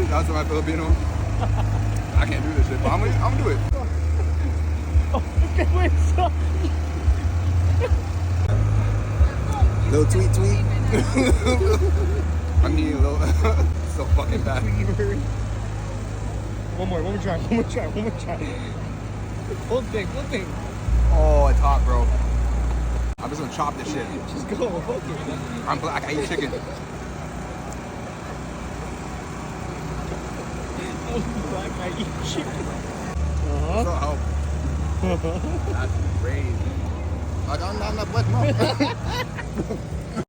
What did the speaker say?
That's my Filipino. I can't do this shit, but I'm gonna do it. Okay, wait, stop. Little tweet. I need a little. So fucking bad. One more try. Full thing. Oh, it's hot, bro. I'm just gonna chop this shit. Just go, fuck it. I'm black. I eat chicken. Black, I eat chicken. So help. That's crazy. I'm not black, no.